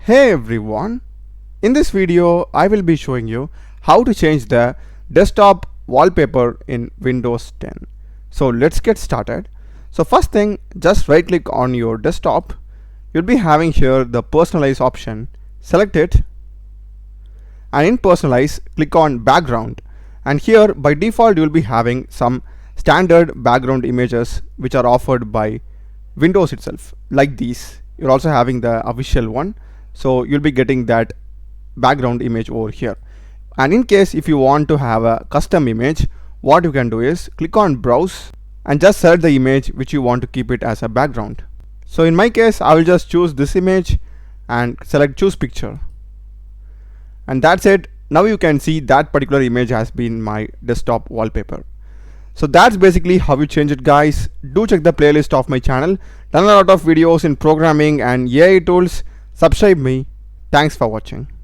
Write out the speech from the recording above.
Hey everyone, in this video I will be showing you how to change the desktop wallpaper in Windows 10. So let's get started. So first thing, just right click on your desktop. You'll be having here the personalize option. Select it, and in personalize click on background, and here by default you'll be having some standard background images which are offered by Windows itself, like these. You're also having the official one, so you'll be getting that background image over here. And in case if you want to have a custom image, what you can do is click on browse and just select the image which you want to keep it as a background. So in my case I will just choose this image and select choose picture, and that's it. Now you can see that particular image has been my desktop wallpaper. So that's basically how you change it, guys. Do check the playlist of my channel. Done a lot of videos in programming and AI tools. Subscribe me. Thanks for watching.